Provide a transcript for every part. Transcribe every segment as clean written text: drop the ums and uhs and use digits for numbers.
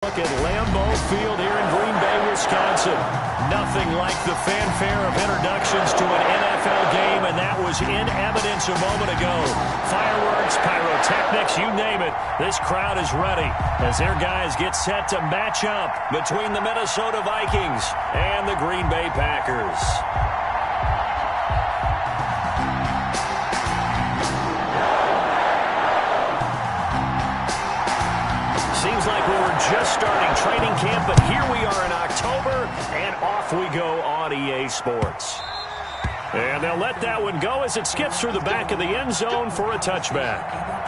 Look at Lambeau Field here in Green Bay, Wisconsin. Nothing like the fanfare of introductions to an NFL game, and that was in evidence a moment ago. Fireworks, pyrotechnics, you name it. This crowd is ready as their guys get set to match up between the Minnesota Vikings and the Green Bay Packers. Seems like we were just starting training camp, but here we are in October, and off we go on EA Sports. And they'll let that one go as it skips through the back of the end zone for a touchback.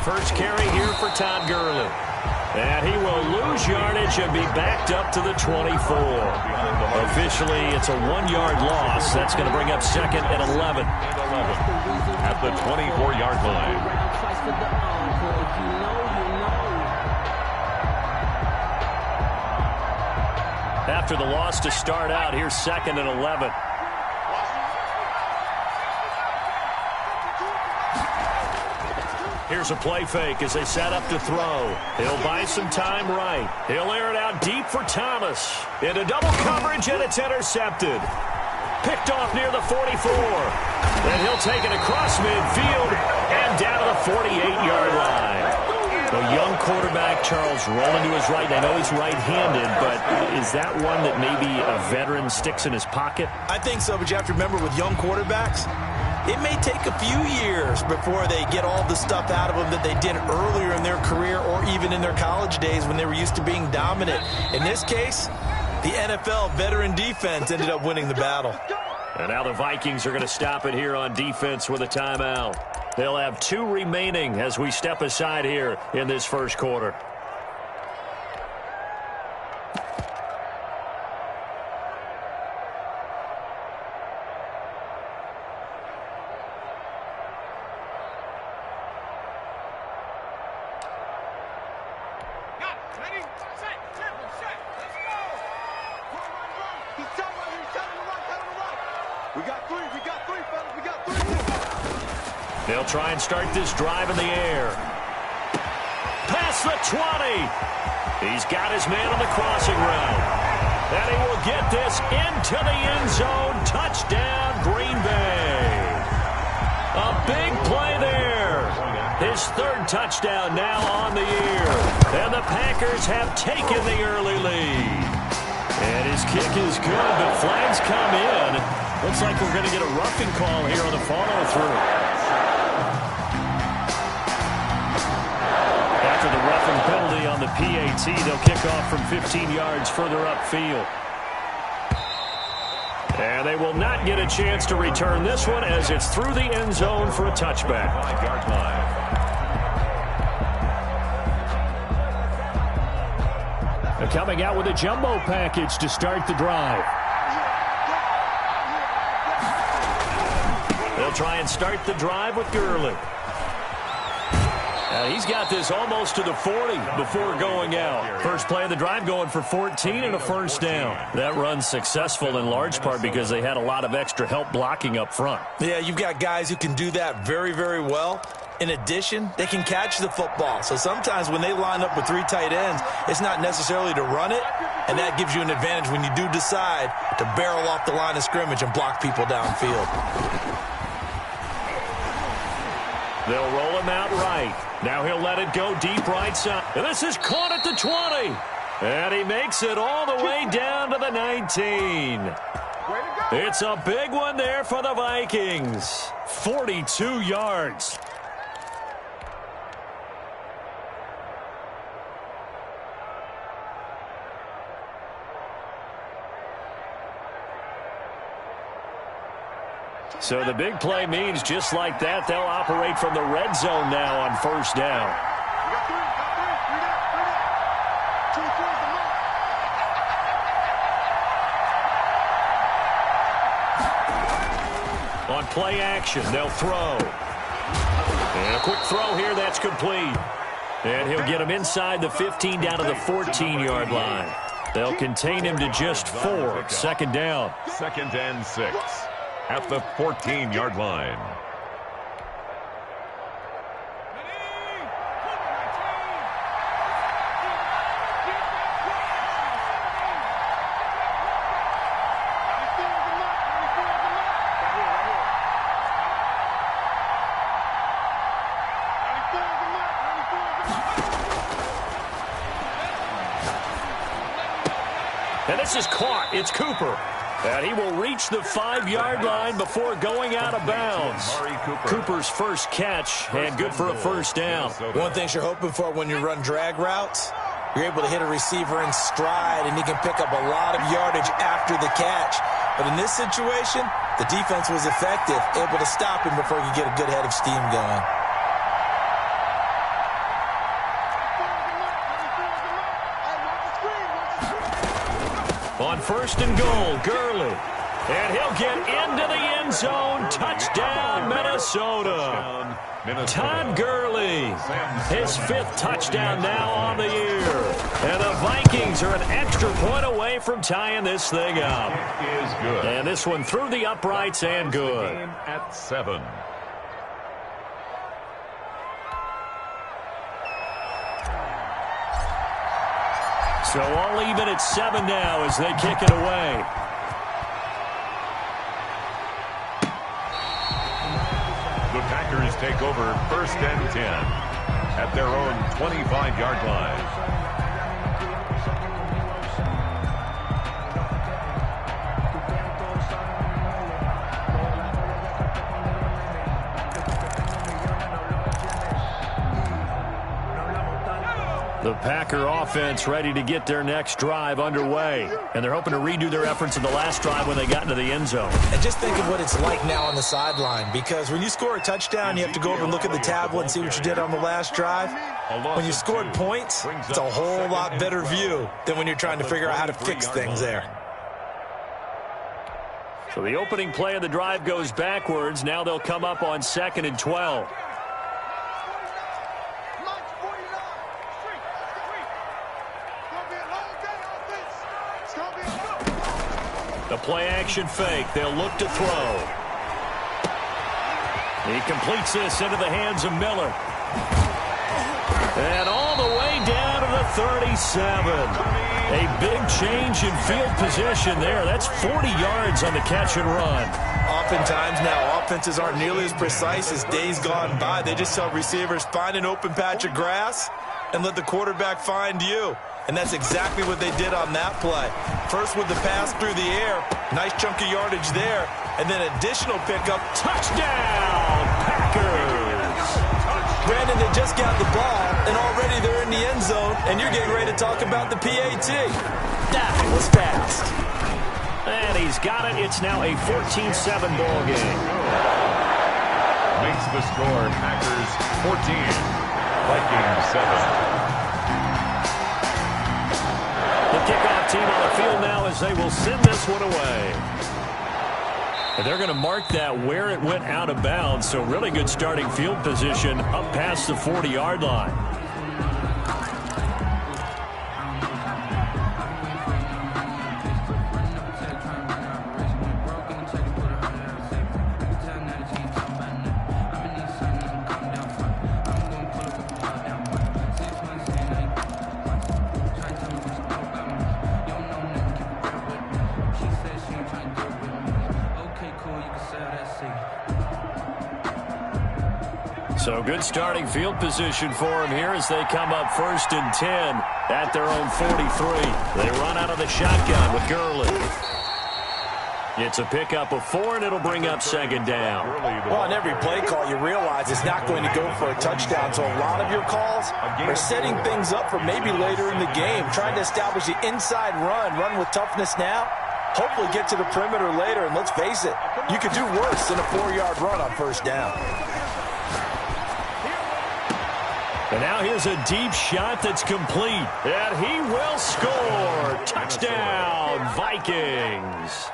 First carry here for Todd Gurley. And he will lose yardage and be backed up to the 24. Officially, it's a 1-yard loss. That's going to bring up second and 11. At the 24-yard line. After the loss to start out, here's second and 11. Here's a play fake as they set up to throw. He'll buy some time right. He'll air it out deep for Thomas. Into double coverage, and it's intercepted. Picked off near the 44. Then he'll take it across midfield and down to the 48-yard line. The young quarterback, Charles, rolling to his right. I know he's right-handed, but is that one that maybe a veteran sticks in his pocket? I think so, but you have to remember with young quarterbacks, it may take a few years before they get all the stuff out of them that they did earlier in their career or even in their college days when they were used to being dominant. In this case, the NFL veteran defense ended up winning the battle. And now the Vikings are going to stop it here on defense with a timeout. They'll have 2 remaining as we step aside here in this first quarter. They'll try and start this drive in the air. Past the 20. He's got his man on the crossing route. And he will get this into the end zone. Touchdown, Green Bay. A big play there. His 3rd touchdown now on the year. And the Packers have taken the early lead. And his kick is good, but flags come in. Looks like we're going to get a roughing call here on the follow-through. After the roughing penalty on the PAT, they'll kick off from 15 yards further upfield. And they will not get a chance to return this one as it's through the end zone for a touchback. 5-yard line. They're coming out with a jumbo package to start the drive. They'll try and start the drive with Gurley. He's got this almost to the 40 before going out. First play of the drive going for 14 and a first down. That run's successful in large part because they had a lot of extra help blocking up front. Yeah, you've got guys who can do that very, very well. In addition, they can catch the football. So sometimes when they line up with 3 tight ends, it's not necessarily to run it, and that gives you an advantage when you do decide to barrel off the line of scrimmage and block people downfield. They'll roll him out right. Now he'll let it go deep right side. And this is caught at the 20. And he makes it all the way down to the 19. It's a big one there for the Vikings. 42 yards. So the big play means just like that, they'll operate from the red zone now on first down. On play action, they'll throw. And a quick throw here, that's complete. And he'll get him inside the 15 down to the 14-yard line. They'll contain him to just 4. Second down. 2nd and 6 at the 14-yard line. And this is caught. It's Cooper. And he will reach the 5-yard line before going out of bounds. Cooper's first catch, and good for a first down. One thing you're hoping for when you run drag routes, you're able to hit a receiver in stride, and he can pick up a lot of yardage after the catch. But in this situation, the defense was effective, able to stop him before he could get a good head of steam going. On first and goal, Gurley. And he'll get into the end zone. Touchdown, Minnesota. Todd Gurley, his 5th touchdown now on the year. And the Vikings are an extra point away from tying this thing up. It is good. And this one through the uprights and good. At 7. So all even at 7 now as they kick it away. The Packers take over 1st and 10 at their own 25-yard line. The Packer offense ready to get their next drive underway. And they're hoping to redo their efforts in the last drive when they got into the end zone. And just think of what it's like now on the sideline, because when you score a touchdown, you have to go over and look at the tablet and see what you did on the last drive. When you scored points, it's a whole lot better view than when you're trying to figure out how to fix things there. So the opening play of the drive goes backwards. Now they'll come up on 2nd and 12. The play-action fake. They'll look to throw. He completes this into the hands of Miller. And all the way down to the 37. A big change in field position there. That's 40 yards on the catch and run. Oftentimes now, offenses aren't nearly as precise as days gone by. They just tell receivers, find an open patch of grass and let the quarterback find you. And that's exactly what they did on that play. First with the pass through the air. Nice chunk of yardage there. And then additional pickup. Touchdown, Packers! Brandon, they just got the ball, and already they're in the end zone, and you're getting ready to talk about the PAT. That was fast. And he's got it. It's now a 14-7 ball game. Makes the score Packers 14, Vikings 7. The kickoff team on the field now as they will send this one away. And they're going to mark that where it went out of bounds. So really good starting field position up past the 40-yard line. So good starting field position for him here as they come up 1st and 10 at their own 43. They run out of the shotgun with Gurley. It's a pickup of 4, and it'll bring up 2nd down. Well, on every play call, you realize it's not going to go for a touchdown. So a lot of your calls are setting things up for maybe later in the game, trying to establish the inside run with toughness now. Hopefully get to the perimeter later, and let's face it, You could do worse than a 4-yard run on first down. And now here's a deep shot that's complete. And he will score. Touchdown, Vikings.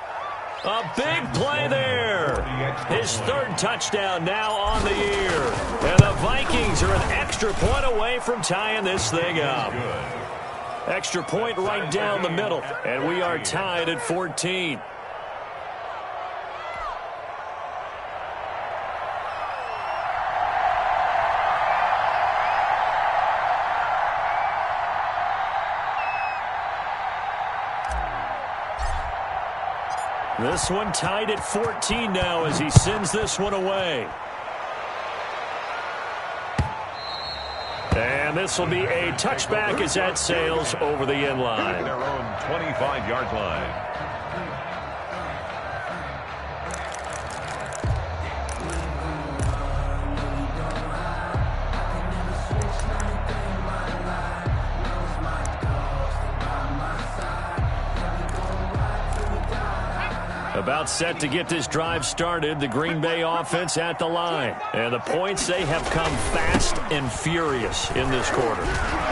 A big play there. His third touchdown now on the year. And the Vikings are an extra point away from tying this thing up. Extra point right down the middle. And we are tied at 14. This one tied at 14 now as he sends this one away. And this will be a touchback as that sails over the end line. Their own 25-yard line. About set to get this drive started, the Green Bay offense at the line. And the points, they have come fast and furious in this quarter.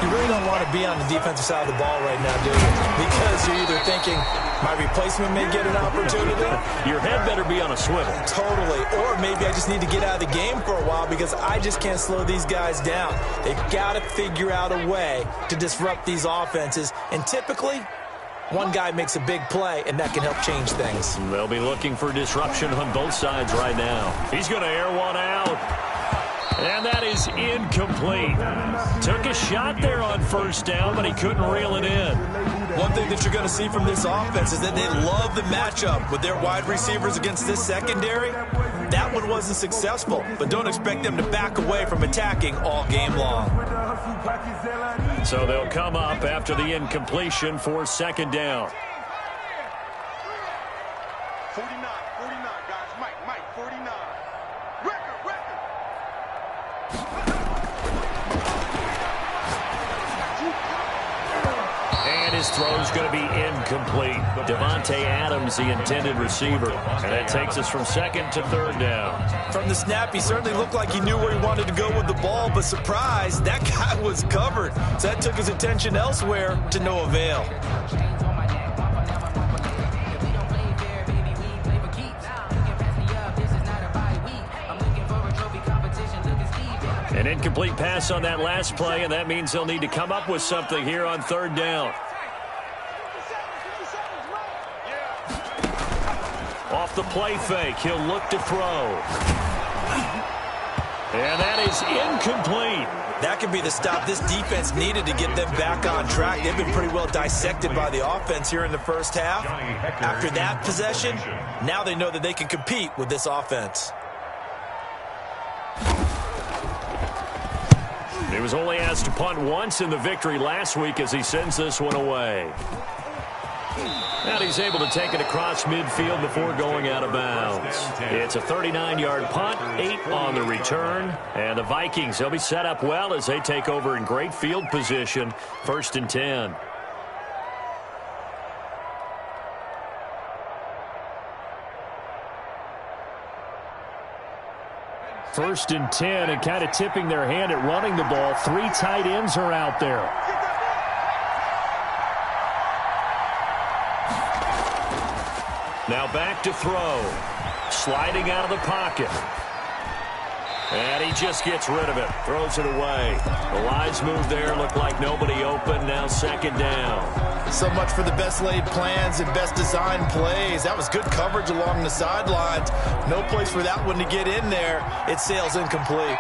You really don't want to be on the defensive side of the ball right now, do you? Because you're either thinking, my replacement may get an opportunity. Your head better be on a swivel. Totally. Or maybe I just need to get out of the game for a while because I just can't slow these guys down. They've got to figure out a way to disrupt these offenses. And typically, one guy makes a big play, and that can help change things. They'll be looking for disruption on both sides right now. He's going to air one out. And that is incomplete. Took a shot there on first down, but he couldn't reel it in. One thing that you're going to see from this offense is that they love the matchup with their wide receivers against this secondary. That one wasn't successful, but don't expect them to back away from attacking all game long. So they'll come up after the incompletion for second down. 49, guys. Mike, 49. Record. And his throw's going to be incomplete. Devontae Adams, the intended receiver. And that takes us from second to third down. From the snap, he certainly looked like he knew where he wanted to go with the ball, but surprise, that guy was covered. So that took his attention elsewhere to no avail. An incomplete pass on that last play, and that means they'll need to come up with something here on third down. Off the play fake, he'll look to throw. And that is incomplete. That could be the stop this defense needed to get them back on track. They've been pretty well dissected by the offense here in the first half. After that possession, now they know that they can compete with this offense. He was only asked to punt once in the victory last week as he sends this one away. And he's able to take it across midfield before going out of bounds. It's a 39-yard punt, 8 on the return. And the Vikings, they'll be set up well as they take over in great field position, 1st and 10. First and 10, and kind of tipping their hand at running the ball. 3 tight ends are out there. Now back to throw. Sliding out of the pocket. And he just gets rid of it. Throws it away. The lines move there. Look like nobody open. Now second down. So much for the best laid plans and best designed plays. That was good coverage along the sidelines. No place for that one to get in there. It sails incomplete.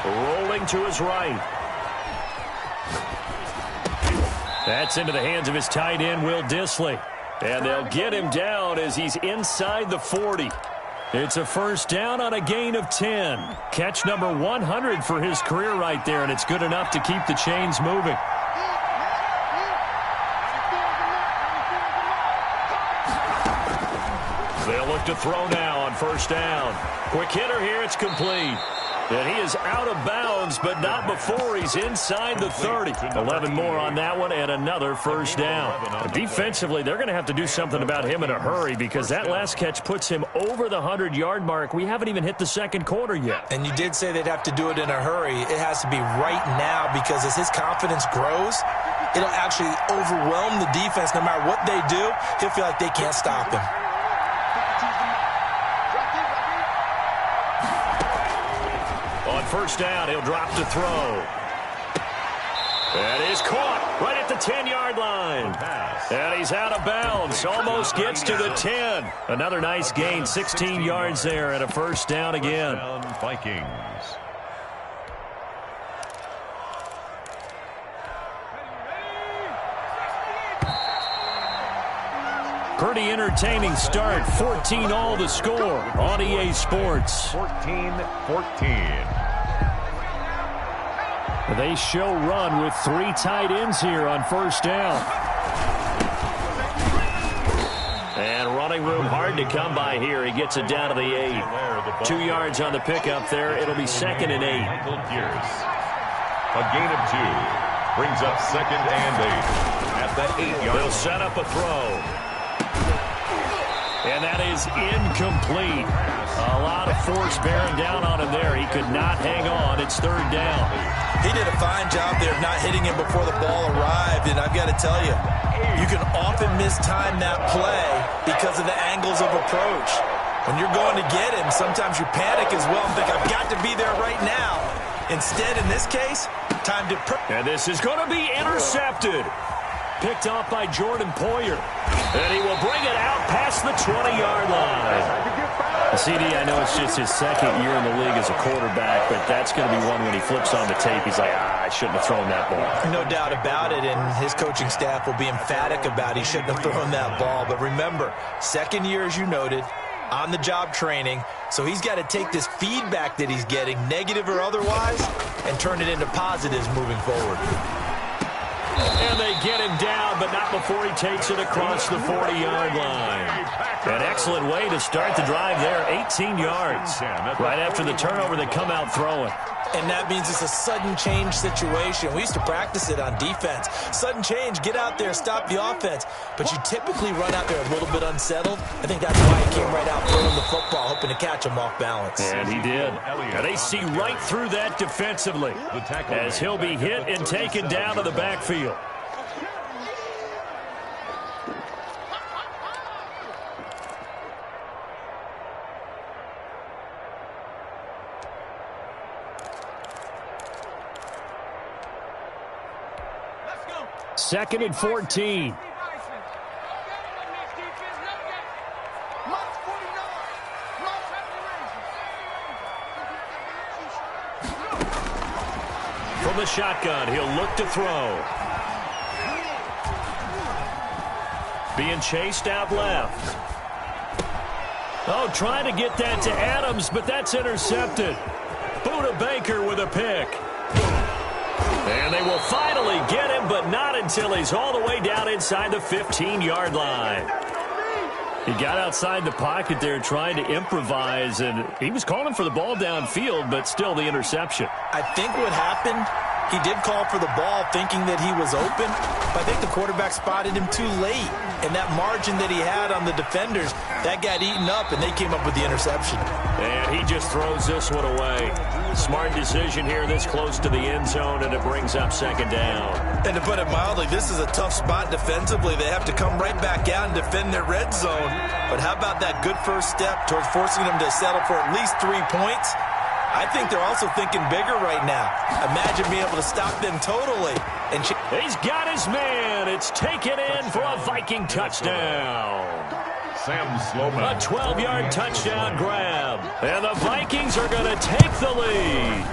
Rolling to his right. That's into the hands of his tight end, Will Dissly. And they'll get him down as he's inside the 40. It's a first down on a gain of 10. Catch number 100 for his career right there, and it's good enough to keep the chains moving. They'll look to throw now on first down. Quick hitter here, it's complete. And he is out of bounds, but not before he's inside the 30. 11 more on that one and another first down. Defensively, they're going to have to do something about him in a hurry because that last catch puts him over the 100-yard mark. We haven't even hit the second quarter yet. And you did say they'd have to do it in a hurry. It has to be right now because as his confidence grows, it'll actually overwhelm the defense. No matter what they do, he'll feel like they can't stop him. On first down, he'll drop to throw. That is caught right at the 10-yard line. And he's out of bounds. Almost gets to the 10. Another nice gain, 16 yards there and a first down again. Vikings. Pretty entertaining start. 14 all the score on EA Sports. 14-14. They show run with 3 tight ends here on first down. And running room hard to come by here. He gets it down to the 8. 2 yards on the pickup there. It'll be 2nd and 8. A gain of 2 brings up 2nd and 8 at that 8-yard. They'll set up a throw. And that is incomplete. A lot of force bearing down on him there. He could not hang on. It's 3rd down. He did a fine job there of not hitting him before the ball arrived. And I've got to tell you, you can often mistime that play because of the angles of approach. When you're going to get him, sometimes you panic as well and think, I've got to be there right now. Instead, in this case, time to... And this is going to be intercepted. Picked off by Jordan Poyer. And he will bring it out past the 20-yard line. CD, I know it's just his 2nd year in the league as a quarterback, but that's going to be one when he flips on the tape. He's like, I shouldn't have thrown that ball. No doubt about it, and his coaching staff will be emphatic about he shouldn't have thrown that ball. But remember, 2nd year, as you noted, on-the-job training, so he's got to take this feedback that he's getting, negative or otherwise, and turn it into positives moving forward. And they get him down, but not before he takes it across the 40-yard line. An excellent way to start the drive there, 18 yards. Right after the turnover, they come out throwing. And that means it's a sudden change situation. We used to practice it on defense. Sudden change, get out there, stop the offense. But you typically run out there a little bit unsettled. I think that's why he came right out throwing the football, hoping to catch him off balance. And he did. And they see right through that defensively as he'll be hit and taken down to the backfield. Second and 14. From the shotgun, he'll look to throw. Being chased out left. Oh, trying to get that to Adams, but that's intercepted. Buda Baker with a pick. And they will finally get him, but not until he's all the way down inside the 15-yard line. He got outside the pocket there trying to improvise, and he was calling for the ball downfield, but still the interception. I think what happened, he did call for the ball thinking that he was open, but I think the quarterback spotted him too late. And that margin that he had on the defenders, that got eaten up, and they came up with the interception. And he just throws this one away. Smart decision here this close to the end zone, and it brings up 2nd down. And to put it mildly, this is a tough spot defensively. They have to come right back out and defend their red zone. But how about that good first step towards forcing them to settle for at least 3 points? I think they're also thinking bigger right now. Imagine being able to stop them totally. And he's got his man. It's taken in for a Viking touchdown. Sam Sloman. A 12-yard touchdown grab. And the Vikings are going to take the lead.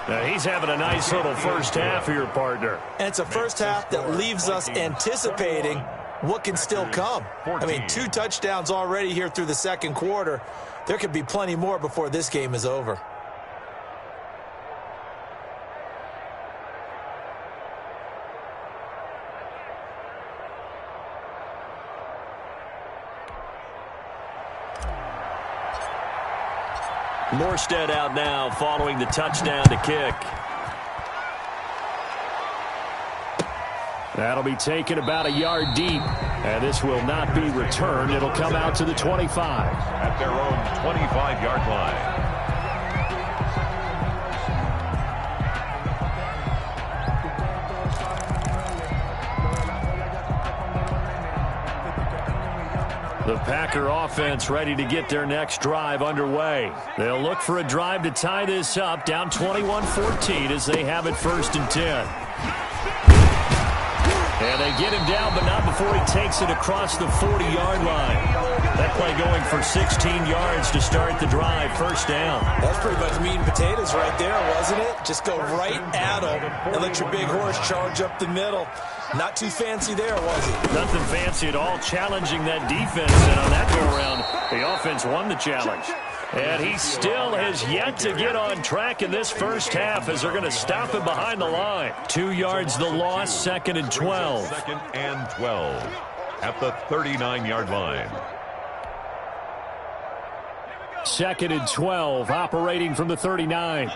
Now, he's having a nice little first half here, partner. And it's a first half that leaves us anticipating what can still come. I mean, 2 touchdowns already here through the 2nd quarter. There could be plenty more before this game is over. Morstead out now following the touchdown to kick. That'll be taken about a yard deep, and this will not be returned. It'll come out to the 25. At their own 25-yard line. The Packer offense ready to get their next drive underway. They'll look for a drive to tie this up, down 21-14 as they have it 1st and 10. And they get him down, but not before he takes it across the 40-yard line. That play going for 16 yards to start the drive, 1st down. That's pretty much meat and potatoes right there, wasn't it? Just go right at him and let your big horse charge up the middle. Not too fancy there, was it? Nothing fancy at all, challenging that defense. And on that go-around, the offense won the challenge. And he still has yet to get on track in this first half as they're going to stop him behind the line. 2 yards the loss, 2nd and 12. 2nd and 12 at the 39-yard line. 2nd and 12, operating from the 39.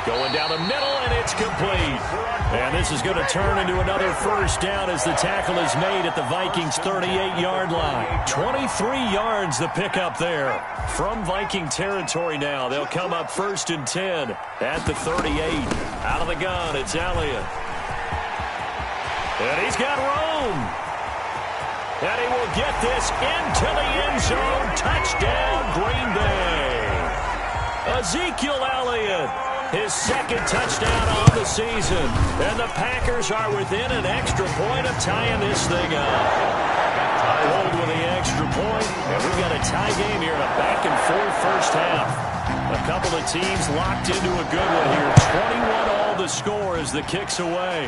Going down the middle, and it's complete. And this is going to turn into another 1st down as the tackle is made at the Vikings' 38-yard line. 23 yards the pickup there. From Viking territory now, they'll come up 1st and 10 at the 38. Out of the gun, it's Elliott. And he's got room. And he will get this into the end zone. Touchdown, Green Bay. Ezekiel Elliott. His 2nd touchdown on the season. And the Packers are within an extra point of tying this thing up. Hold with the extra point, and we've got a tie game here in a back-and-forth first half. A couple of teams locked into a good one here. 21-all the score as the kick's away.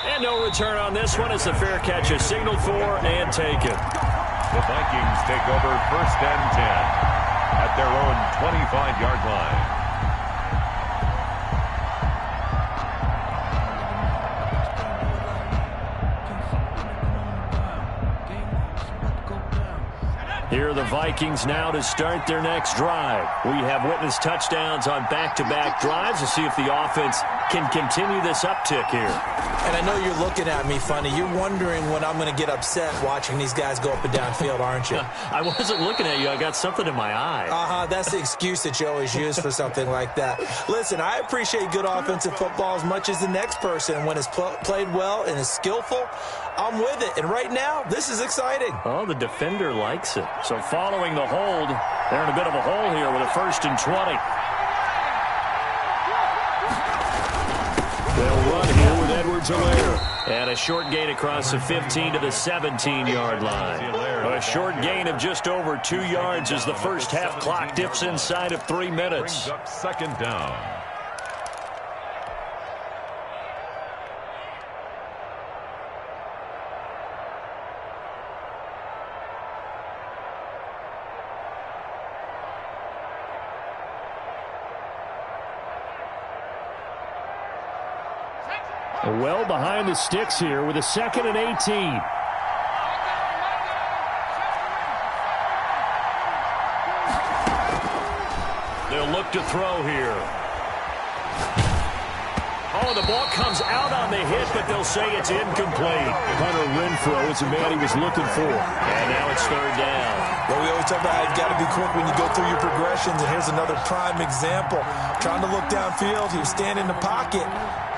And no return on this one as the fair catch is signaled for and taken. The Vikings take over 1st and 10 at their own 25-yard line. Here are the Vikings now to start their next drive. We have witnessed touchdowns on back-to-back drives to see if the offense can continue this uptick here. And I know you're looking at me funny. You're wondering when I'm going to get upset watching these guys go up and down field, aren't you? I wasn't looking at you. I got something in my eye. That's the excuse that you always use for something like that. Listen, I appreciate good offensive football as much as the next person. When it's played well and is skillful, I'm with it. And right now, this is exciting. Oh, the defender likes it. So following the hold, they're in a bit of a hole here with a 1st and 20. They'll run here with Edwards-Helaire. And a short gain across the 15 to the 17-yard line. A short gain of just over 2 yards as the first half clock dips inside of 3 minutes. Brings up 2nd down. Well behind the sticks here with a 2nd and 18. They'll look to throw here. Oh, the ball comes out on the hit, but they'll say it's incomplete. Hunter Renfrow is the man he was looking for. And now it's 3rd down. Well, we always talk about how you've got to be quick when you go through your progressions, and here's another prime example. Trying to look downfield, he was standing in the pocket,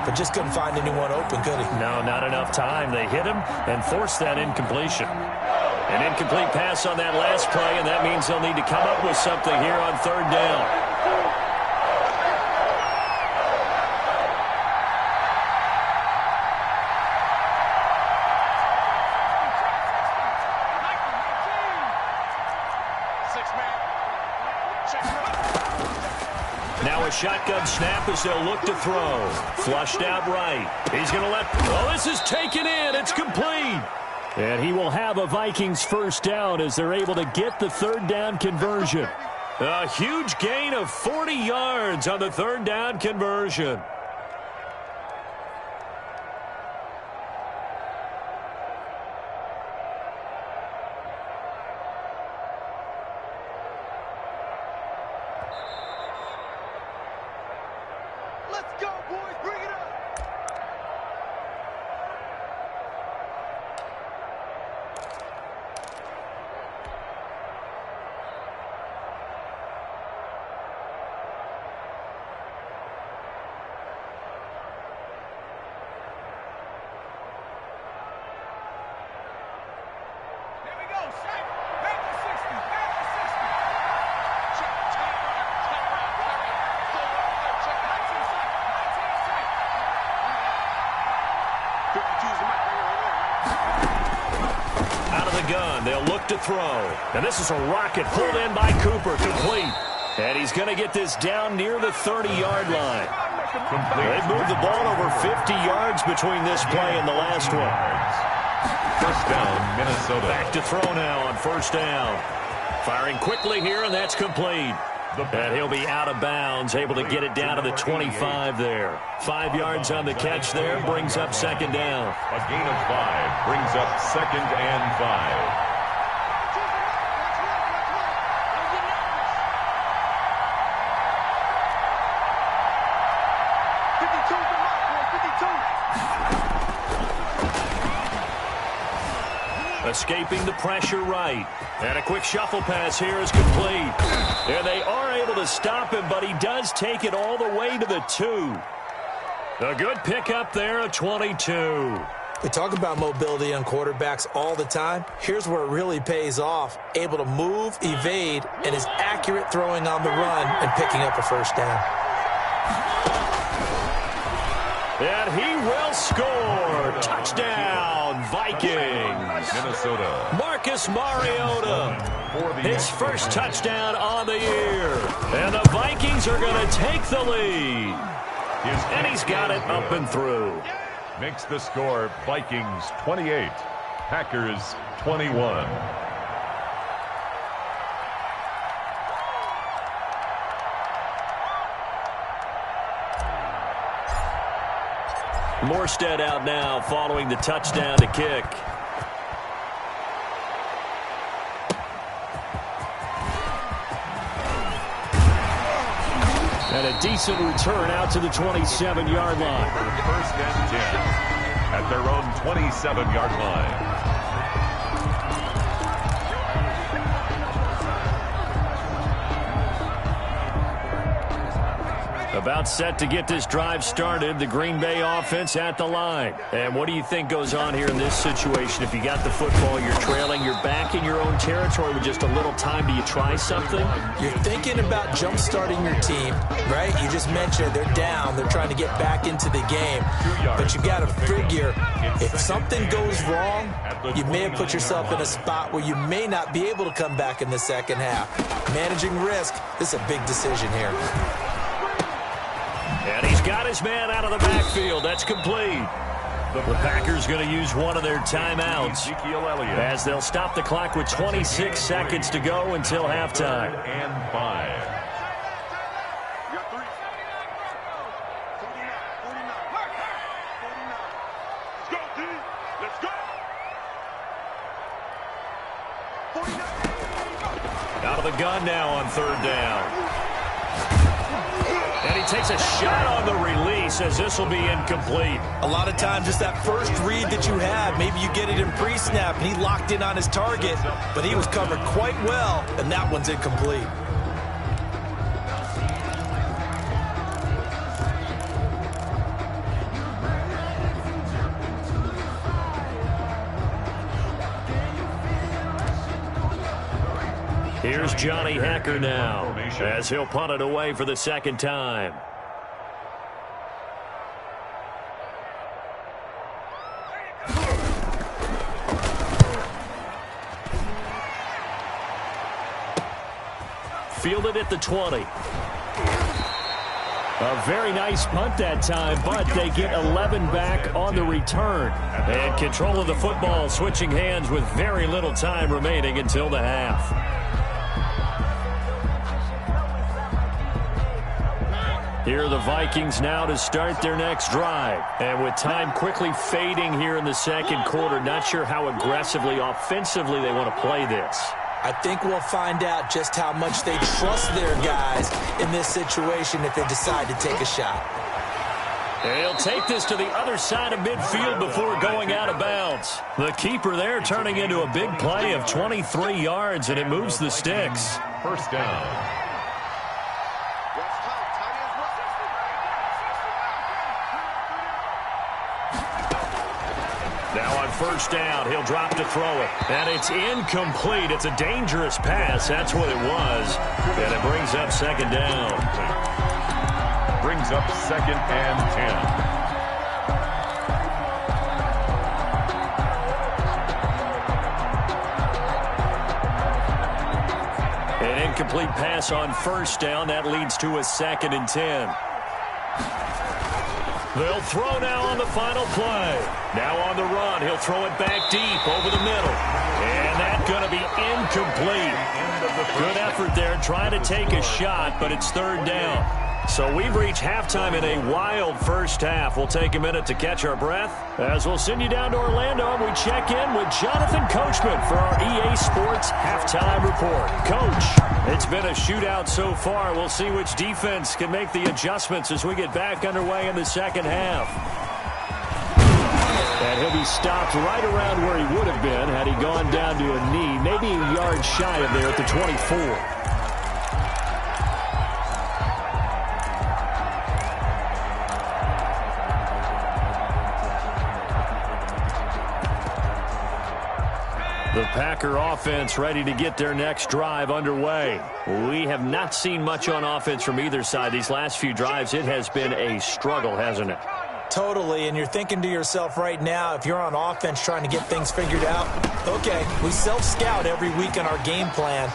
but just couldn't find anyone open, could he? No, not enough time. They hit him and forced that incompletion. An incomplete pass on that last play, and that means they'll need to come up with something here on 3rd down. Now a shotgun snap as they'll look to throw. Flushed out right. He's going to let... Oh, this is taken in. It's complete. And he will have a Vikings 1st down as they're able to get the 3rd down conversion. A huge gain of 40 yards on the third down conversion. Let's go, boys. Bring it up. Out of the gun, they'll look to throw. And this is a rocket pulled in by Cooper, complete. And he's going to get this down near the 30-yard line. They've moved the ball over 50 yards between this play and the last one. First down, Minnesota. Back to throw now on first down. Firing quickly here, and that's complete. And he'll be out of bounds, able to get it down to the 25 there. 5 yards on the catch there, brings up second down. A gain of 5 brings up second and 5. Escaping the pressure right. And a quick shuffle pass here is complete. And they are able to stop him, but he does take it all the way to the 2. A good pickup there, a 22. We talk about mobility on quarterbacks all the time. Here's where it really pays off. Able to move, evade, and is accurate throwing on the run and picking up a first down. And he will score. Touchdown, Vikings. Minnesota. Marcus Mariota. His first touchdown on the year. And the Vikings are going to take the lead. And he's got it up and through. Makes the score Vikings 28, Packers 21. Morstead out now following the touchdown to kick. And a decent return out to the 27-yard line. First and 10 at their own 27-yard line. About set to get this drive started, the Green Bay offense at the line. And what do you think goes on here in this situation? If you got the football, you're trailing, you're back in your own territory with just a little time. Do you try something? You're thinking about jump-starting your team, right? You just mentioned they're down. They're trying to get back into the game. But you got to figure if something goes wrong, you may have put yourself in a spot where you may not be able to come back in the second half. Managing risk, this is a big decision here. And he's got his man out of the backfield. That's complete. The Packers going to use one of their timeouts as they'll stop the clock with 26 seconds to go until halftime. And 5. You got 3. 49. Let's go, D. Let's go. 49. Out of the gun now on third down. And he takes a shot on the release as this will be incomplete. A lot of times it's that first read that you have. Maybe you get it in pre-snap and he locked in on his target, but he was covered quite well, and that one's incomplete. Here's Johnny Hacker now as he'll punt it away for the second time. Fielded at the 20. A very nice punt that time, but they get 11 back on the return. And control of the football switching hands with very little time remaining until the half. Here are the Vikings now to start their next drive. And with time quickly fading here in the second quarter, not sure how aggressively, offensively they want to play this. I think we'll find out just how much they trust their guys in this situation if they decide to take a shot. And he'll take this to the other side of midfield before going out of bounds. The keeper there turning into a big play of 23 yards, and it moves the sticks. First down. Now on first down, he'll drop to throw it. And it's incomplete. It's a dangerous pass. That's what it was. And it brings up second down. Brings up 2nd and 10. An incomplete pass on first down. That leads to a 2nd and 10. They'll throw now on the final play. Now on the run. He'll throw it back deep over the middle. And that's going to be incomplete. Good effort there trying to take a shot, but it's third down. So we've reached halftime in a wild first half. We'll take a minute to catch our breath as we'll send you down to Orlando and we check in with Jonathan Coachman for our EA Sports Halftime Report. Coach, it's been a shootout so far. We'll see which defense can make the adjustments as we get back underway in the second half. And he'll be stopped right around where he would have been had he gone down to a knee, maybe a yard shy of there at the 24. The Packer offense ready to get their next drive underway. We have not seen much on offense from either side. These last few drives, it has been a struggle, hasn't it? Totally, and you're thinking to yourself right now, if you're on offense trying to get things figured out, okay, we self-scout every week on our game plan.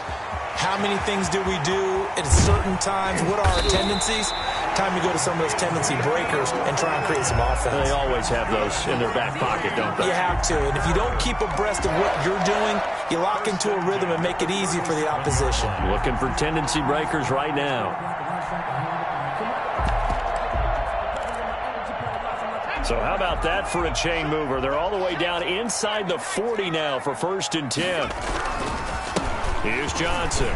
How many things do we do at certain times? What are our tendencies? Time to go to some of those tendency breakers and try and create some offense. They always have those in their back pocket, don't they? You have to, and if you don't keep abreast of what you're doing, you lock into a rhythm and make it easy for the opposition. Looking for tendency breakers right now. So how about that for a chain mover? They're all the way down inside the 40 now for 1st and 10. Here's Johnson.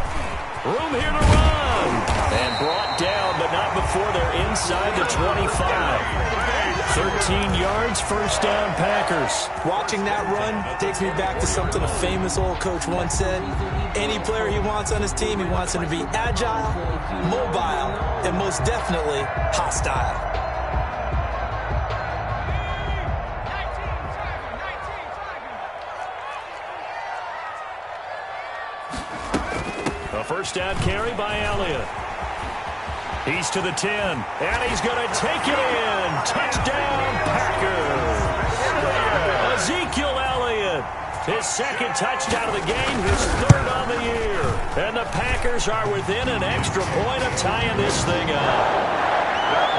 Room here to run. And brought down, but not before they're inside the 25. 13 yards, first down, Packers. Watching that run takes me back to something a famous old coach once said. Any player he wants on his team, he wants him to be agile, mobile, and most definitely hostile. A first down carry by Elliott. He's to the 10, and he's going to take it in. Touchdown, Packers. Ezekiel Elliott, his 2nd touchdown of the game, his 3rd on the year. And the Packers are within an extra point of tying this thing up.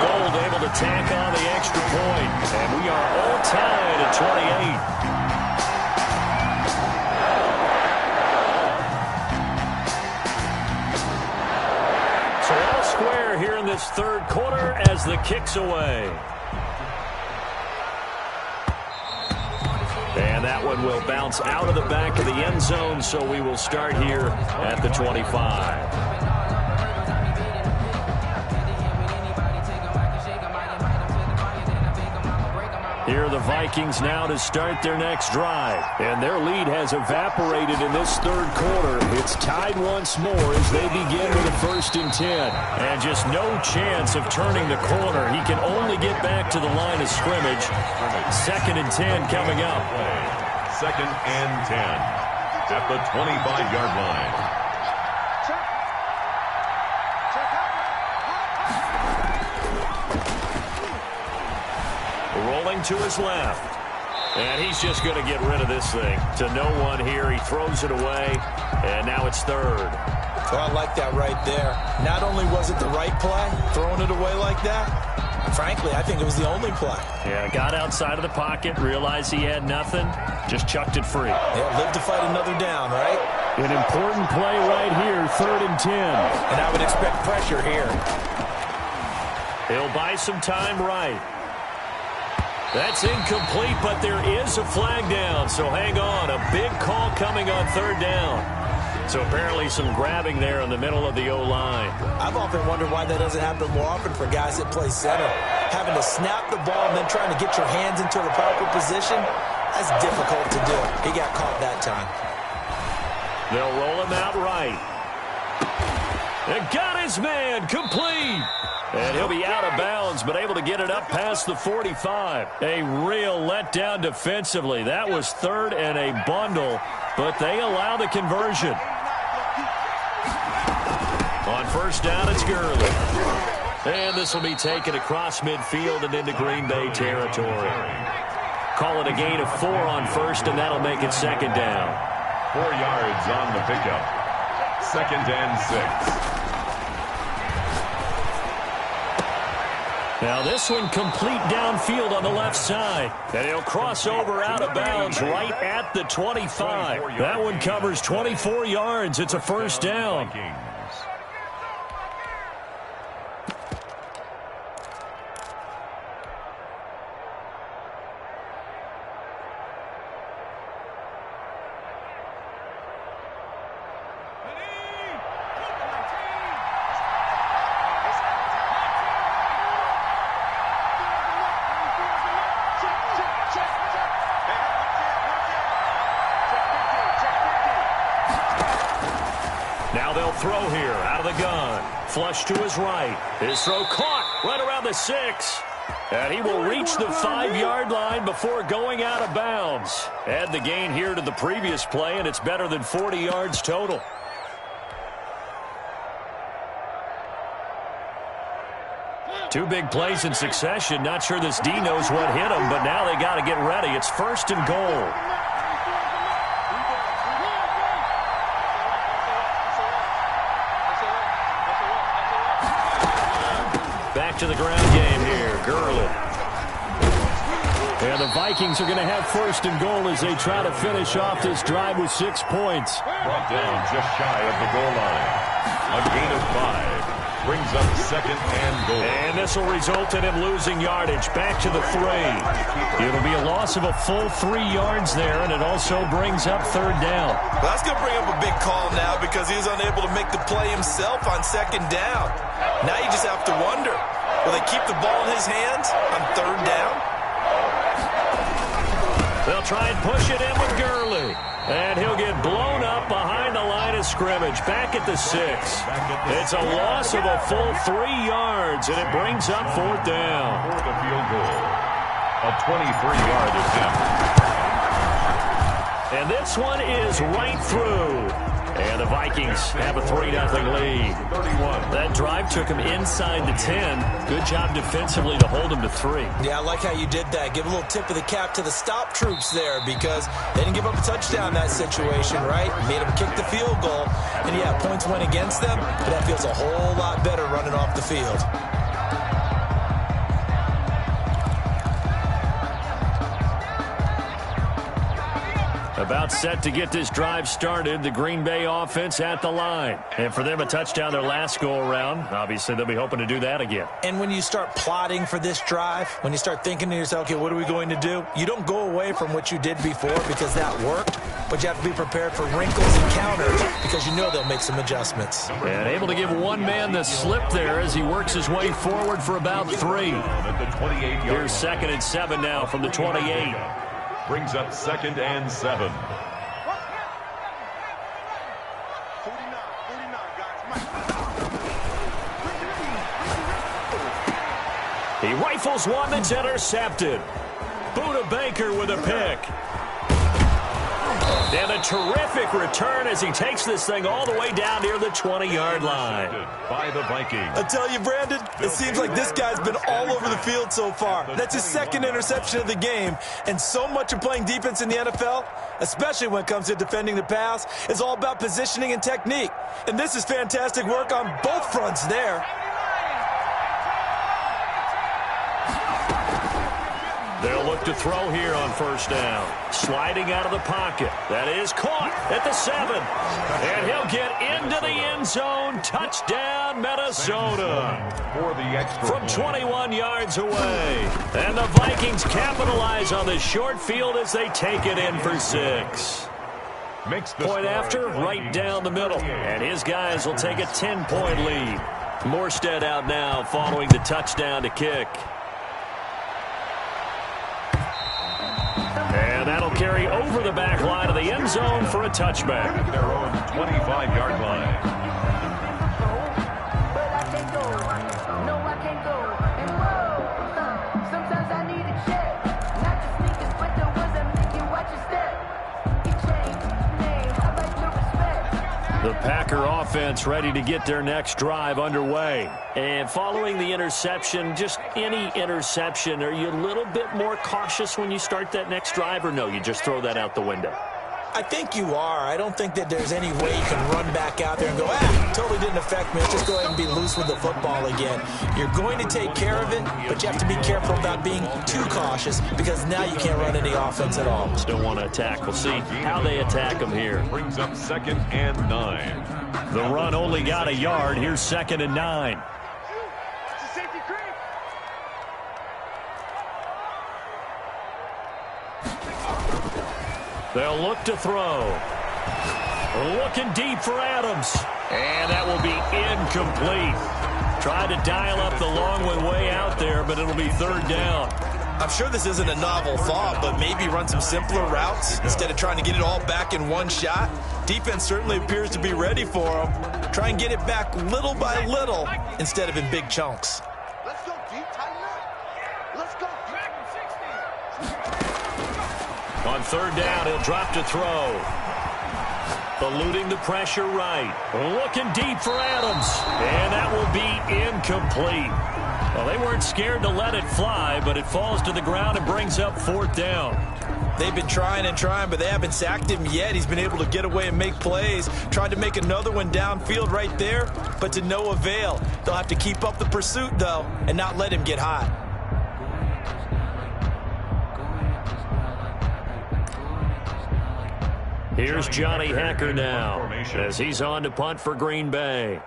Gold able to tack on the extra point, and we are all tied at 28. Square here in this 3rd quarter as the kick's away. And that one will bounce out of the back of the end zone, so we will start here at the 25. Here are the Vikings now to start their next drive. And their lead has evaporated in this 3rd quarter. It's tied once more as they begin with a 1st and 10. And just no chance of turning the corner. He can only get back to the line of scrimmage. 2nd and 10 coming up. 2nd and 10 at the 25-yard line. Rolling to his left. And he's just going to get rid of this thing. To no one here. He throws it away. And now it's 3rd. Well, I like that right there. Not only was it the right play, throwing it away like that, frankly, I think it was the only play. Yeah, got outside of the pocket, realized he had nothing, just chucked it free. Yeah, live to fight another down, right? An important play right here, 3rd and 10. And I would expect pressure here. He'll buy some time right. That's incomplete, but there is a flag down, so hang on. A big call coming on third down. So apparently some grabbing there in the middle of the O-line. I've often wondered why that doesn't happen more often for guys that play center. Having to snap the ball and then trying to get your hands into the proper position, that's difficult to do. He got caught that time. They'll roll him out right. And got his man complete. And he'll be out of bounds, but able to get it up past the 45. A real letdown defensively. That was third and a bundle, but they allow the conversion. On first down, it's Gurley. And this will be taken across midfield and into Green Bay territory. Call it a gain of 4 on first, and that'll make it second down. 4 yards on the pickup. Second and 6. Now this one complete downfield on the left side. And he'll cross over out of bounds right at the 25. That one covers 24 yards. It's a first down. Now they'll throw here out of the gun. Flush to his right. His throw caught right around the 6. And he will reach the 5-yard line before going out of bounds. Add the gain here to the previous play, and it's better than 40 yards total. Two big plays in succession. Not sure this D knows what hit him, but now they got to get ready. It's first and goal. Back to the ground game here. Gurley. And the Vikings are going to have first and goal as they try to finish off this drive with 6 points. Brought down just shy of the goal line. A gain of 5. Brings up second and goal. And this will result in him losing yardage. Back to the 3. It'll be a loss of a full 3 yards there, and it also brings up third down. Well, that's going to bring up a big call now because he was unable to make the play himself on second down. Now you just have to wonder, will they keep the ball in his hands on third down? They'll try and push it in with Gurley. And he'll get blown up behind the line of scrimmage. Back at the 6. It's a loss of a full 3 yards, and it brings up fourth down. For the field goal. A 23-yard attempt. And this one is right through. And the Vikings have a 3-0 lead. 31. That drive took him inside the 10. Good job defensively to hold him to 3. Yeah, I like how you did that. Give a little tip of the cap to the stop troops there because they didn't give up a touchdown in that situation, right? Made them kick the field goal. And, yeah, points went against them, but that feels a whole lot better running off the field. About set to get this drive started. The Green Bay offense at the line. And for them, a touchdown their last go-around. Obviously, they'll be hoping to do that again. And when you start plotting for this drive, when you start thinking to yourself, okay, what are we going to do? You don't go away from what you did before because that worked, but you have to be prepared for wrinkles and counters because you know they'll make some adjustments. And able to give one man the slip there as he works his way forward for about 3. Here's second and 7 now from the 28. Brings up second and 7. 49, guys. He rifles one that's intercepted. Buda Baker with a pick. And a terrific return as he takes this thing all the way down near the 20-yard line. By the Vikings. I tell you, Brandon, it seems like this guy's been all over the field so far. That's his second interception of the game. And so much of playing defense in the NFL, especially when it comes to defending the pass, is all about positioning and technique. And this is fantastic work on both fronts there. They'll look to throw here on first down. Sliding out of the pocket. That is caught at the 7. And he'll get into the end zone. Touchdown, Minnesota. For the extra From 21 yards away. And the Vikings capitalize on the short field as they take it in for 6. Point after, right down the middle. And his guys will take a 10-point lead. Morstead out now following the touchdown to kick. And that'll carry over the back line of the end zone for a touchback. At their own 25-yard line. But I can't go. No, I can't go. And whoa, sometimes I need a check. Not just sneakers, but the ones that make you watch your step. You change name, I like your respect. The Packer offense ready to get their next drive underway. And following the interception, just any interception, are you a little bit more cautious when you start that next drive, or no, you just throw that out the window? I think you are. I don't think that there's any way you can run back out there and go, totally didn't affect me. Let's just go ahead and be loose with the football again. You're going to take care of it, but you have to be careful about being too cautious because now you can't run any offense at all. Still want to attack. We'll see how they attack them here. Brings up 2nd and 9. The run only got a yard. Here's 2nd and 9. It's a safety creep. They'll look to throw. Looking deep for Adams. And that will be incomplete. Tried to dial up the long one way out there, but it'll be 3rd down. I'm sure this isn't a novel thought, but maybe run some simpler routes instead of trying to get it all back in one shot. Defense certainly appears to be ready for them. Try and get it back little by little instead of in big chunks. Let's go, deep. Tighten up. Let's go. On 3rd down, he'll drop to throw. Eluding the pressure right. Looking deep for Adams. And that will be incomplete. Well, they weren't scared to let it fly, but it falls to the ground and brings up 4th down. They've been trying and trying, but they haven't sacked him yet. He's been able to get away and make plays. Tried to make another one downfield right there, but to no avail. They'll have to keep up the pursuit, though, and not let him get hot. Here's Johnny Hecker now as he's on to punt for Green Bay.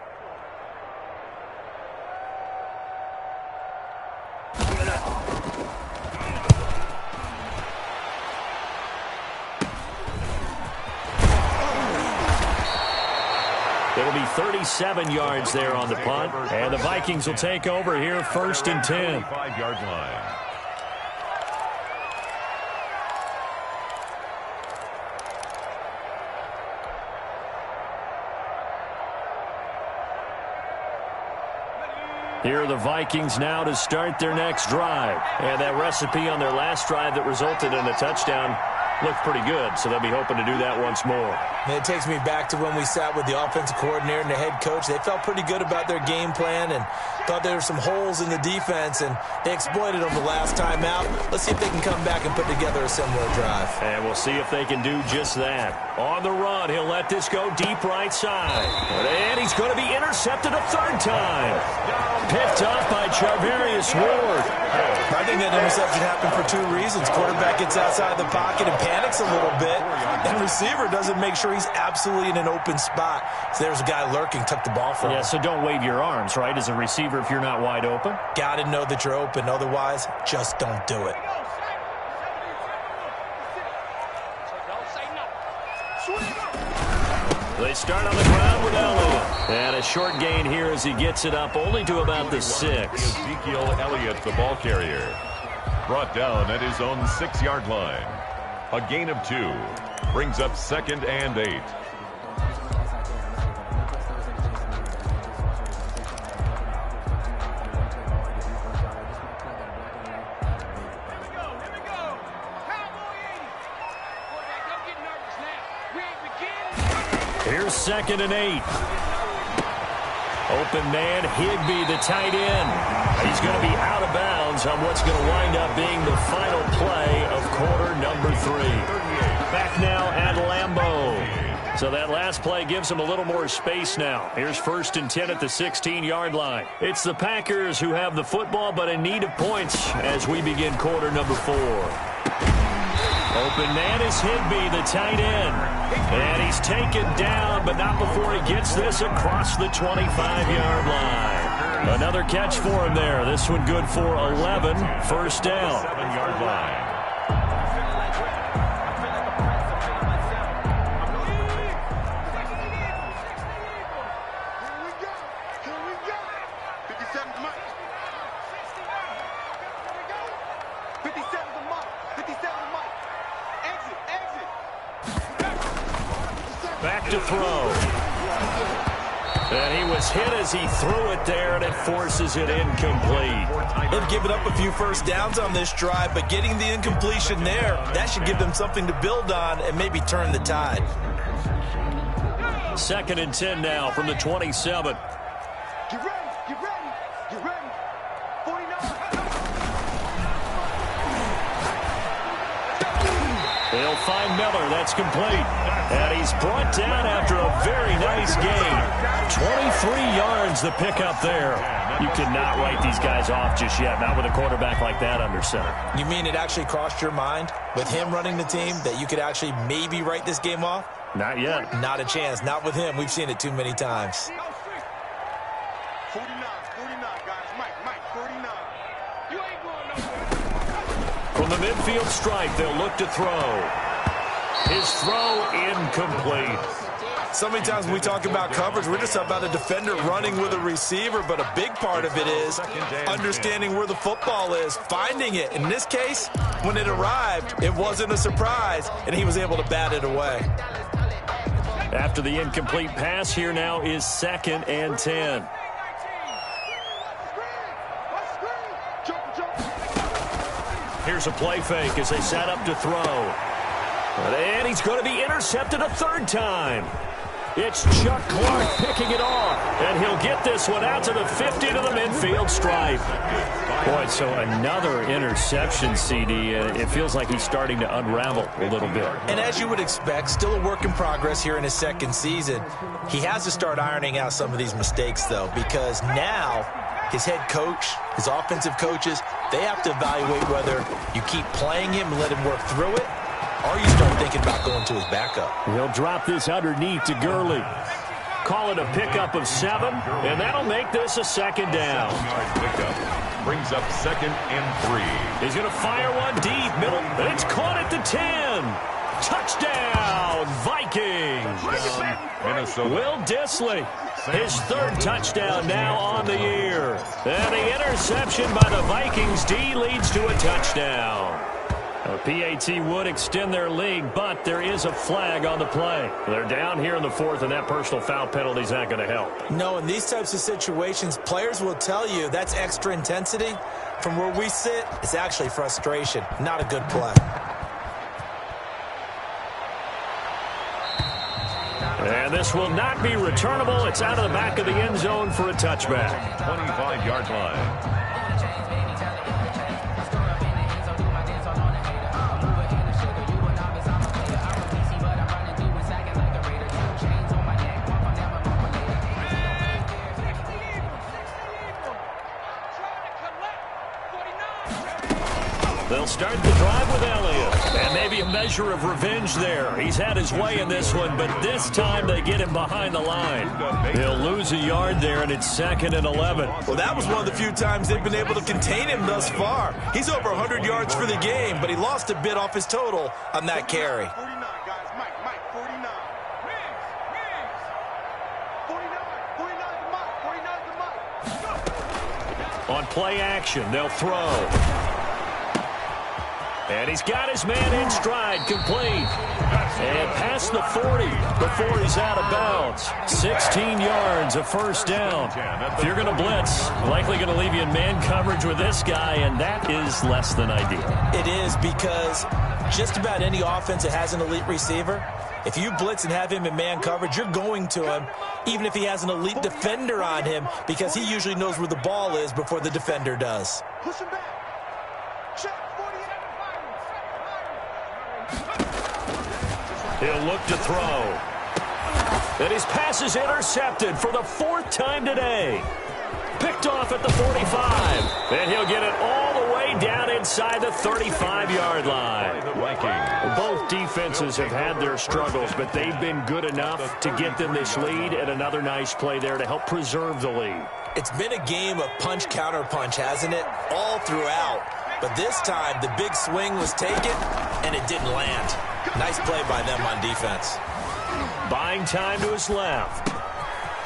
It'll be 37 yards there on the punt, and the Vikings will take over here 1st and 10. 5-yard line. Here are the Vikings now to start their next drive. And that recipe on their last drive that resulted in a touchdown looked pretty good, so they'll be hoping to do that once more. And it takes me back to when we sat with the offensive coordinator and the head coach. They felt pretty good about their game plan and thought there were some holes in the defense, and they exploited them the last time out. Let's see if they can come back and put together a similar drive. And we'll see if they can do just that. On the run, he'll let this go deep right side. And he's going to be intercepted a 3rd time. Picked off by Charvarius Ward. I think that interception happened for 2 reasons. Quarterback gets outside the pocket and panics a little bit, and receiver doesn't make sure he's absolutely in an open spot. So there's a guy lurking, took the ball from him. Yeah, so don't wave your arms, right, as a receiver if you're not wide open. Got to know that you're open. Otherwise, just don't do it. They start on the ground with Elliott. And a short gain here as he gets it up only to about the 6. Ezekiel Elliott, the ball carrier. Brought down at his own 6-yard line. A gain of 2. Brings up 2nd and 8. Here's 2nd and 8. Open man, Higbee, the tight end. He's going to be out of bounds on what's going to wind up being the final play of quarter number 3. Back now at Lambeau. So that last play gives him a little more space now. Here's 1st and 10 at the 16-yard line. It's the Packers who have the football but in need of points as we begin quarter number 4. Open man is Higbee, the tight end. And he's taken down, but not before he gets this across the 25-yard line. Another catch for him there. This one good for 11. First down. 7-yard line. Back to throw. And he was hit as he threw it there, and it forces it incomplete. They've given up a few first downs on this drive, but getting the incompletion there, that should give them something to build on and maybe turn the tide. 2nd and 10 now from the 27. Get ready, get ready, get ready. 49. They'll find Miller. That's complete. And he's brought down after a very nice game. 23 yards the pickup there. You cannot write these guys off just yet, not with a quarterback like that under center. You mean it actually crossed your mind with him running the team that you could actually maybe write this game off? Not yet. Not a chance. Not with him. We've seen it too many times. 49, guys. Mike, 49. You ain't going nowhere. From the midfield stripe, they'll look to throw. His throw incomplete. So many times when we talk about coverage, we're just about a defender running with a receiver, but a big part of it is understanding where the football is, finding it. In this case, when it arrived, it wasn't a surprise, and he was able to bat it away. After the incomplete pass, here now is 2nd and 10. Here's a play fake as they set up to throw. And he's going to be intercepted a 3rd time. It's Chuck Clark picking it off. And he'll get this one out to the 50 to the midfield stripe. Boy, so another interception, CD. It feels like he's starting to unravel a little bit. And as you would expect, still a work in progress here in his 2nd season. He has to start ironing out some of these mistakes, though, because now his head coach, his offensive coaches, they have to evaluate whether you keep playing him and let him work through it, or you start thinking about going to his backup. He'll drop this underneath to Gurley. Call it a pickup of 7, and that'll make this a 2nd down. Pickup brings up 2nd and 3. He's going to fire one deep, middle, and it's caught at the 10. Touchdown, Vikings. Minnesota. Will Dissly, his 3rd touchdown now on the year. And the interception by the Vikings D leads to a touchdown. PAT would extend their lead, but there is a flag on the play. They're down here in the 4th, and that personal foul penalty is not going to help. No, in these types of situations, players will tell you that's extra intensity. From where we sit, it's actually frustration, not a good play. And this will not be returnable. It's out of the back of the end zone for a touchback. 25-yard line. They'll start the drive with Elliott. And maybe a measure of revenge there. He's had his way in this one, but this time they get him behind the line. They'll lose a yard there, and it's 2nd and 11. Well, that was one of the few times they've been able to contain him thus far. He's over 100 yards for the game, but he lost a bit off his total on that carry. 49, guys. Mike, 49. 49 to Mike. On play action, they'll throw. And he's got his man in stride, complete. And past the 40 before he's out of bounds. 16 yards, a 1st down. If you're going to blitz, likely going to leave you in man coverage with this guy, and that is less than ideal. It is, because just about any offense that has an elite receiver, if you blitz and have him in man coverage, you're going to him, even if he has an elite defender on him, because he usually knows where the ball is before the defender does. Push him back. Check, 48. He'll look to throw. And his pass is intercepted for the 4th time today. Picked off at the 45. And he'll get it all the way down inside the 35-yard line. Both defenses have had their struggles, but they've been good enough to get them this lead, and another nice play there to help preserve the lead. It's been a game of punch-counter-punch, hasn't it? All throughout. But this time, the big swing was taken, and it didn't land. Nice play by them on defense. Buying time to his left.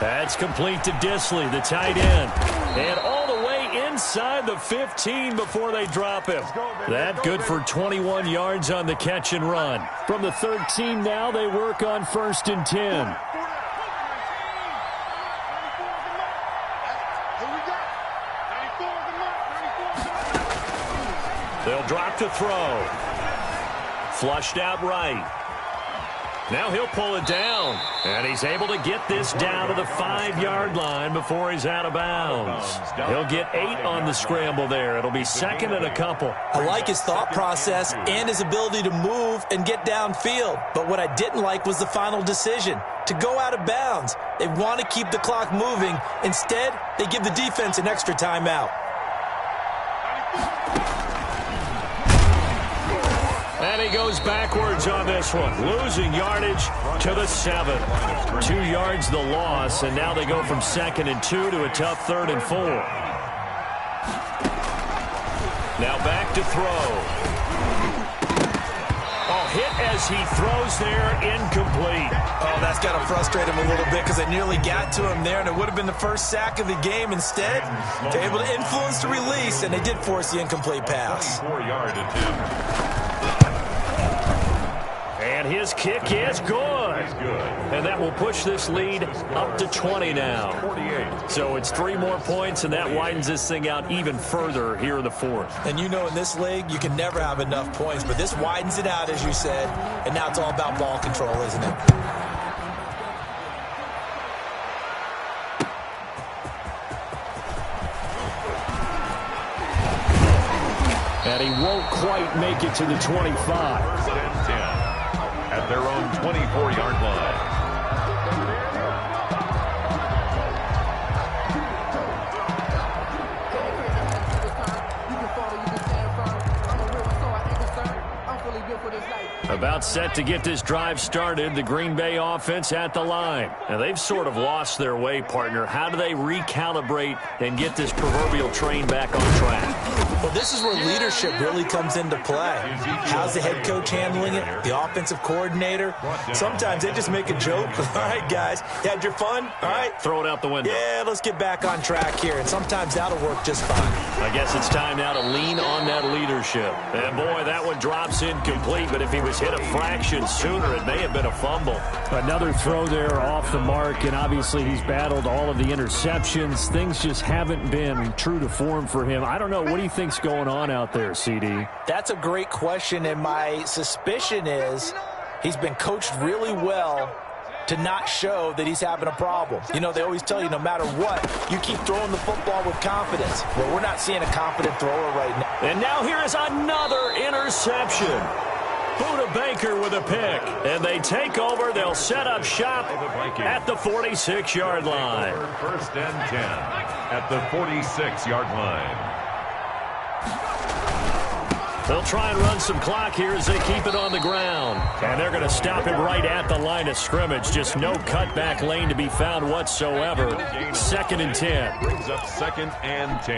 That's complete to Disley, the tight end. And all the way inside the 15 before they drop him. That good for 21 yards on the catch and run. From the 13 now, they work on 1st and 10. They'll drop to throw. Flushed out right. Now he'll pull it down. And he's able to get this down to the 5-yard line before he's out of bounds. He'll get 8 on the scramble there. It'll be 2nd and a couple. I like his thought process and his ability to move and get downfield. But what I didn't like was the final decision, to go out of bounds. They want to keep the clock moving. Instead, they give the defense an extra timeout. And he goes backwards on this one, losing yardage to the 7. 2 yards the loss, and now they go from 2nd and 2 to a tough 3rd and 4. Now back to throw. Oh, hit as he throws there, incomplete. Oh, that's got to frustrate him a little bit because they nearly got to him there, and it would have been the first sack of the game. Instead, they're able to influence the release, and they did force the incomplete pass. 4-yard attempt. And his kick is good. And that will push this lead up to 20 now. 48. So it's 3 more points, and that widens this thing out even further here in the 4th. And you know in this league, you can never have enough points, but this widens it out, as you said, and now it's all about ball control, isn't it? And he won't quite make it to the 25. 1st and 10. At their own 24-yard line. About set to get this drive started, the Green Bay offense at the line. And they've sort of lost their way, partner. How do they recalibrate and get this proverbial train back on track? Well, this is where leadership really comes into play. How's the head coach handling it? The offensive coordinator? Sometimes they just make a joke. All right, guys, you had your fun? All right. Throw it out the window. Yeah, let's get back on track here. And sometimes that'll work just fine. I guess it's time now to lean on that leadership. And, boy, that one drops incomplete. But if he was hit a fraction sooner, it may have been a fumble. Another throw there off the mark, and obviously he's battled all of the interceptions. Things just haven't been true to form for him. I don't know. What do you think's going on out there, CD? That's a great question, and my suspicion is he's been coached really well to not show that he's having a problem. You know, they always tell you no matter what, you keep throwing the football with confidence. Well, we're not seeing a confident thrower right now. And now here is another interception. Buda Baker with a pick. And they take over. They'll set up shop at the 46-yard line. 1st and 10 at the 46-yard line. They'll try and run some clock here as they keep it on the ground. And they're going to stop him right at the line of scrimmage. Just no cutback lane to be found whatsoever. 2nd and 10. Brings up 2nd and 10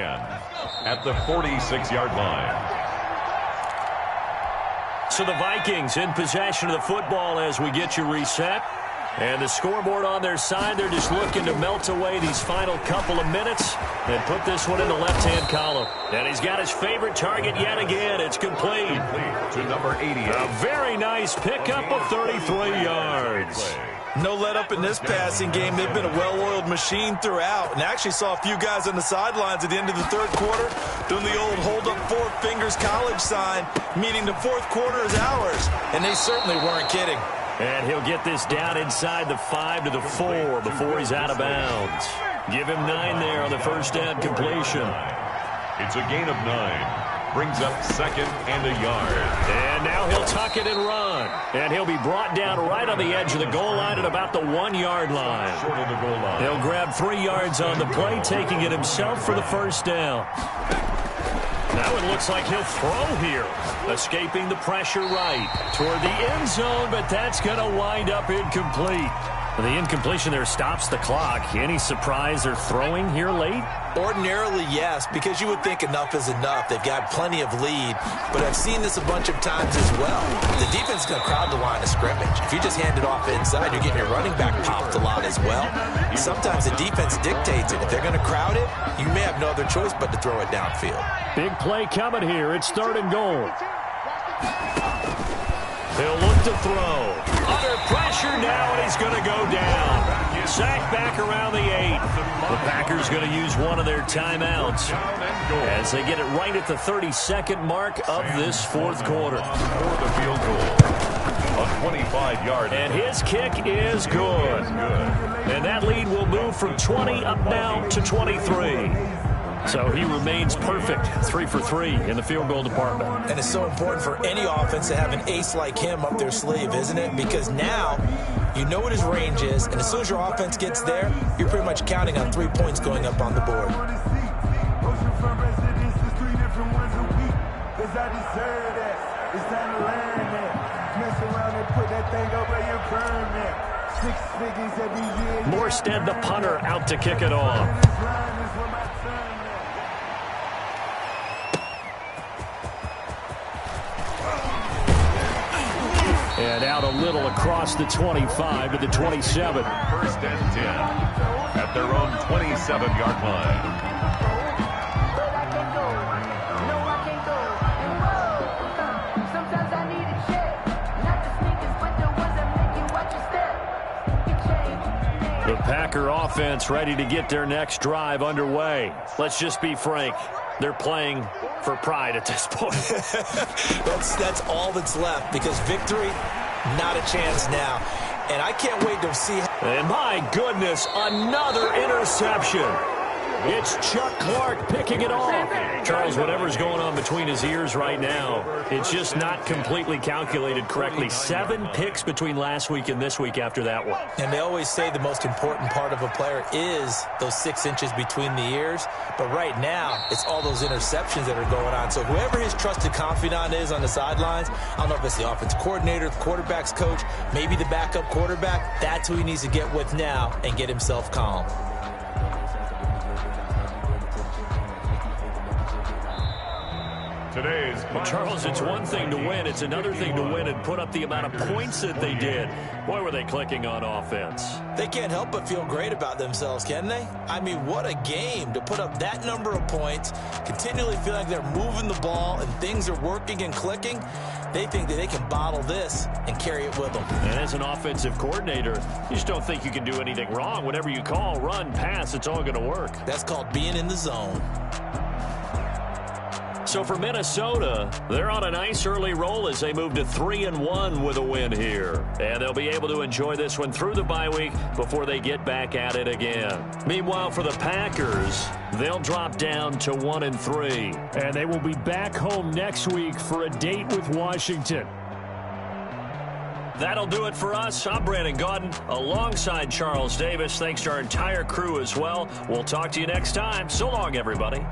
at the 46-yard line. So the Vikings in possession of the football as we get you reset. And the scoreboard on their side, they're just looking to melt away these final couple of minutes and put this one in the left-hand column. And he's got his favorite target yet again. It's complete. To number 88. A very nice pickup of 33 yards. No let up in this passing game. They've been a well-oiled machine throughout. And I actually saw a few guys on the sidelines at the end of the 3rd quarter doing the old hold up 4 fingers college sign, meaning the 4th quarter is ours. And they certainly weren't kidding. And he'll get this down inside the 5 to the 4 before he's out of bounds. Give him 9 there on the first down completion. It's a gain of 9. Brings up 2nd and a yard. And now he'll tuck it and run. And he'll be brought down right on the edge of the goal line at about the 1-yard line. Short of the goal line. He'll grab 3 yards on the play, taking it himself for the first down. Now it looks like he'll throw here. Escaping the pressure right toward the end zone, but that's going to wind up incomplete. The incompletion there stops the clock. Any surprise they're throwing here late? Ordinarily, yes, because you would think enough is enough. They've got plenty of lead, but I've seen this a bunch of times as well. The defense is going to crowd the line of scrimmage. If you just hand it off inside, you're getting your running back popped a lot as well. Sometimes the defense dictates it. If they're going to crowd it, you may have no other choice but to throw it downfield. Big play coming here. It's 3rd and goal. He'll look to throw. Under pressure now, and he's going to go down. Sacked back around the 8. The Packers going to use one of their timeouts as they get it right at the 32nd mark of this 4th quarter. For the field goal. A 25-yard. And his kick is good. And that lead will move from 20 up now to 23. So he remains perfect, 3 for 3 in the field goal department. And it's so important for any offense to have an ace like him up their sleeve, isn't it? Because now you know what his range is, and as soon as your offense gets there, you're pretty much counting on 3 points going up on the board. Morstead, the punter, out to kick it off. And out a little across the 25 to the 27. 1st and 10 at their own 27-yard line. But I can't go. No, I can't go. And whoa, sometimes I need a check. Not the sneakers, but the ones that make you watch your step. You change. The Packer offense ready to get their next drive underway. Let's just be frank. They're playing for pride at this point. That's all that's left, because victory, not a chance now. And I can't wait to see. And my goodness, another interception. It's Chuck Clark picking it off. Charles, whatever's going on between his ears right now, it's just not completely calculated correctly. 7 picks between last week and this week after that one. And they always say the most important part of a player is those 6 inches between the ears. But right now, it's all those interceptions that are going on. So whoever his trusted confidant is on the sidelines, I don't know if it's the offensive coordinator, the quarterback's coach, maybe the backup quarterback, that's who he needs to get with now and get himself calm. Today's Charles, it's one thing to win. It's another thing to win and put up the amount of points that they did. Boy, were they clicking on offense. They can't help but feel great about themselves, can they? I mean, what a game to put up that number of points, continually feel like they're moving the ball and things are working and clicking. They think that they can bottle this and carry it with them. And as an offensive coordinator, you just don't think you can do anything wrong. Whatever you call, run, pass, it's all going to work. That's called being in the zone. So for Minnesota, they're on a nice early roll as they move to 3-1 with a win here. And they'll be able to enjoy this one through the bye week before they get back at it again. Meanwhile, for the Packers, they'll drop down to 1-3. And they will be back home next week for a date with Washington. That'll do it for us. I'm Brandon Gaudin alongside Charles Davis. Thanks to our entire crew as well. We'll talk to you next time. So long, everybody.